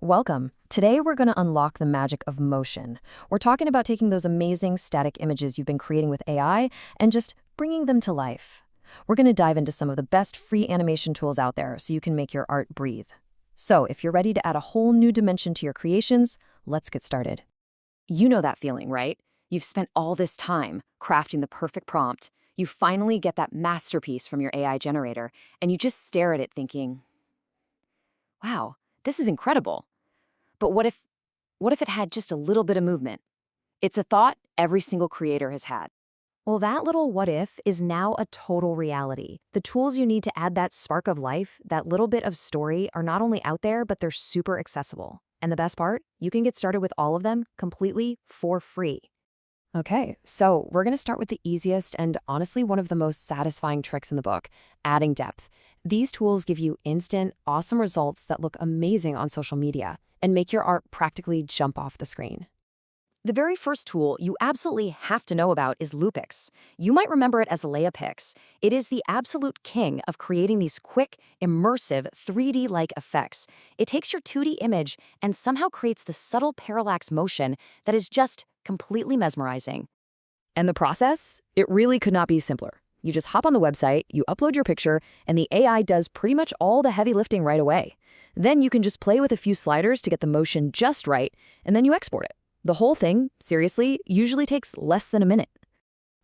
welcome. Today we're going to unlock the magic of motion. We're talking about taking those amazing static images you've been creating with AI and just bringing them to life. We're going to dive into some of the best free animation tools out there so you can make your art breathe. So if you're ready to add a whole new dimension to your creations, let's get started. You know that feeling, right? You've spent all this time crafting the perfect prompt. You finally get that masterpiece from your AI generator, and you just stare at it thinking, wow, this is incredible. But what if it had just a little bit of movement? It's a thought every single creator has had. Well, that little what if is now a total reality. The tools you need to add that spark of life, that little bit of story, are not only out there, but they're super accessible. And the best part, you can get started with all of them completely for free. Okay, so we're going to start with the easiest and honestly one of the most satisfying tricks in the book, adding depth. These tools give you instant, awesome results that look amazing on social media and make your art practically jump off the screen. The very first tool you absolutely have to know about is LeiaPix. You might remember it as LeiaPix. It is the absolute king of creating these quick, immersive, 3D-like effects. It takes your 2D image and somehow creates the subtle parallax motion that is just completely mesmerizing. And the process? It really could not be simpler. You just hop on the website, you upload your picture, and the AI does pretty much all the heavy lifting right away. Then you can just play with a few sliders to get the motion just right, and then you export it. The whole thing, seriously, usually takes less than a minute.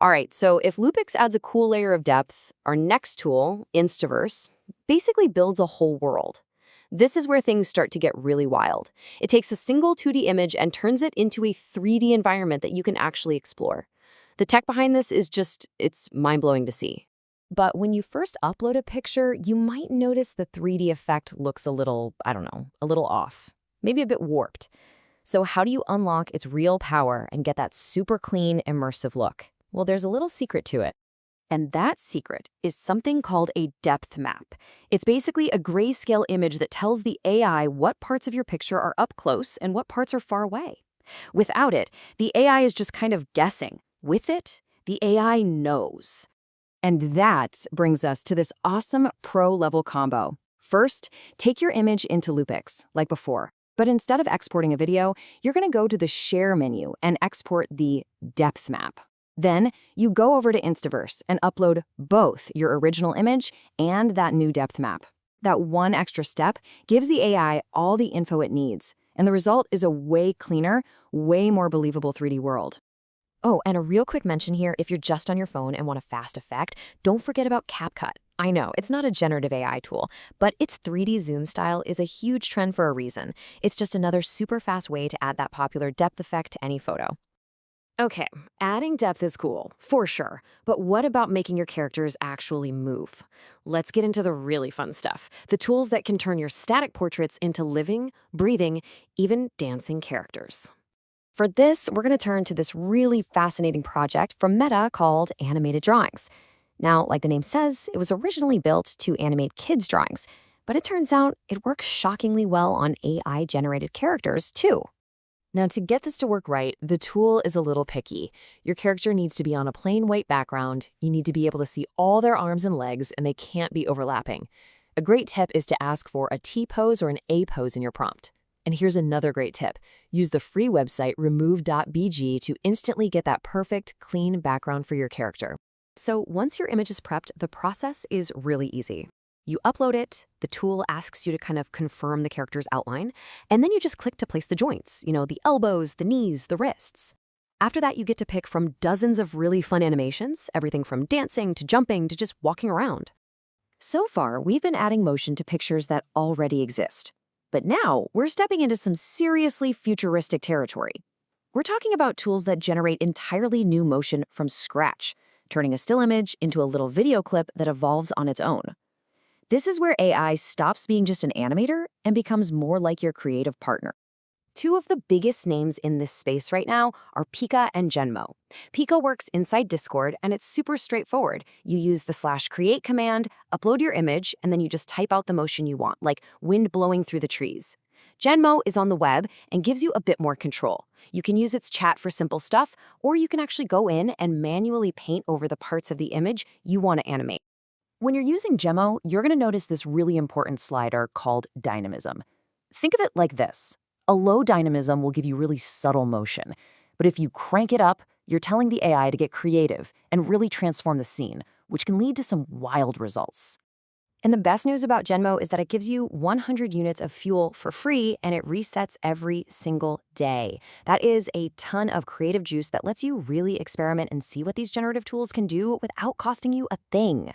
All right, so if LeiaPix adds a cool layer of depth, our next tool, Instaverse, basically builds a whole world. This is where things start to get really wild. It takes a single 2D image and turns it into a 3D environment that you can actually explore. The tech behind this is it's mind-blowing to see. But when you first upload a picture, you might notice the 3D effect looks a little off, maybe a bit warped. So how do you unlock its real power and get that super clean, immersive look? Well, there's a little secret to it. And that secret is something called a depth map. It's basically a grayscale image that tells the AI what parts of your picture are up close and what parts are far away. Without it, the AI is just kind of guessing. With it, the AI knows. And that brings us to this awesome pro-level combo. First, take your image into LeiaPix, like before. But instead of exporting a video, you're going to go to the Share menu and export the depth map. Then you go over to Instaverse and upload both your original image and that new depth map. That one extra step gives the AI all the info it needs, and the result is a way cleaner, way more believable 3D world. Oh, and a real quick mention here, if you're just on your phone and want a fast effect, don't forget about CapCut. I know, it's not a generative AI tool, but its 3D zoom style is a huge trend for a reason. It's just another super fast way to add that popular depth effect to any photo. Okay, adding depth is cool, for sure, but what about making your characters actually move? Let's get into the really fun stuff, the tools that can turn your static portraits into living, breathing, even dancing characters. For this, we're going to turn to this really fascinating project from Meta called Animated Drawings. Now, like the name says, it was originally built to animate kids' drawings, but it turns out it works shockingly well on AI-generated characters, too. Now, to get this to work right, the tool is a little picky. Your character needs to be on a plain white background, you need to be able to see all their arms and legs, and they can't be overlapping. A great tip is to ask for a T-pose or an A-pose in your prompt. And here's another great tip. Use the free website remove.bg to instantly get that perfect, clean background for your character. So once your image is prepped, the process is really easy. You upload it, the tool asks you to kind of confirm the character's outline, and then you just click to place the joints, the elbows, the knees, the wrists. After that, you get to pick from dozens of really fun animations, everything from dancing to jumping to just walking around. So far, we've been adding motion to pictures that already exist. But now, we're stepping into some seriously futuristic territory. We're talking about tools that generate entirely new motion from scratch, turning a still image into a little video clip that evolves on its own. This is where AI stops being just an animator and becomes more like your creative partner. Two of the biggest names in this space right now are Pika and Genmo. Pika works inside Discord, and it's super straightforward. You use the /create command, upload your image, and then you just type out the motion you want, like wind blowing through the trees. Genmo is on the web and gives you a bit more control. You can use its chat for simple stuff, or you can actually go in and manually paint over the parts of the image you want to animate. When you're using Genmo, you're going to notice this really important slider called dynamism. Think of it like this. A low dynamism will give you really subtle motion. But if you crank it up, you're telling the AI to get creative and really transform the scene, which can lead to some wild results. And the best news about Genmo is that it gives you 100 units of fuel for free and it resets every single day. That is a ton of creative juice that lets you really experiment and see what these generative tools can do without costing you a thing.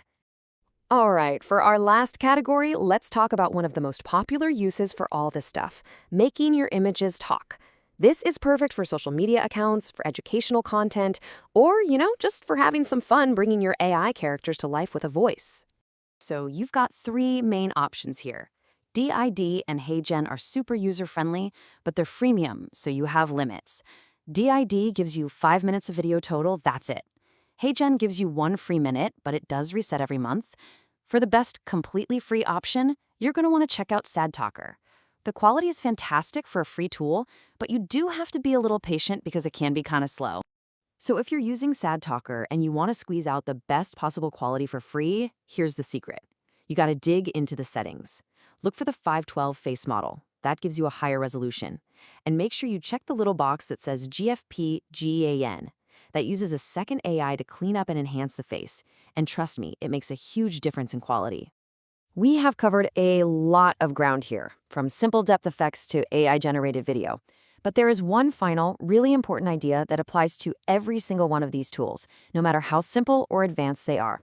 All right, for our last category, let's talk about one of the most popular uses for all this stuff, making your images talk. This is perfect for social media accounts, for educational content, or, just for having some fun bringing your AI characters to life with a voice. So you've got three main options here. DID and HeyGen are super user-friendly, but they're freemium, so you have limits. DID gives you 5 minutes of video total, that's it. HeyGen gives you 1 free minute, but it does reset every month. For the best completely free option, you're going to want to check out SadTalker. The quality is fantastic for a free tool, but you do have to be a little patient because it can be kind of slow. So if you're using SadTalker and you want to squeeze out the best possible quality for free, here's the secret. You got to dig into the settings. Look for the 512 face model. That gives you a higher resolution. And make sure you check the little box that says GFP GAN. That uses a second AI to clean up and enhance the face. And trust me, it makes a huge difference in quality. We have covered a lot of ground here, from simple depth effects to AI-generated video. But there is one final, really important idea that applies to every single one of these tools, no matter how simple or advanced they are.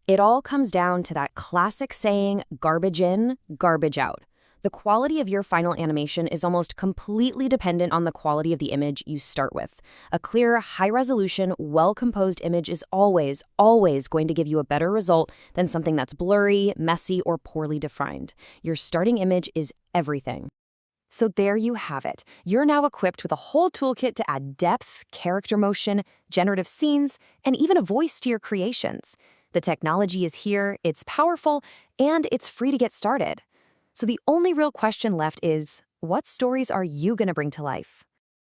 It all comes down to that classic saying, garbage in, garbage out. The quality of your final animation is almost completely dependent on the quality of the image you start with. A clear, high-resolution, well-composed image is always, always going to give you a better result than something that's blurry, messy, or poorly defined. Your starting image is everything. So there you have it. You're now equipped with a whole toolkit to add depth, character motion, generative scenes, and even a voice to your creations. The technology is here, it's powerful, and it's free to get started. So the only real question left is, what stories are you going to bring to life?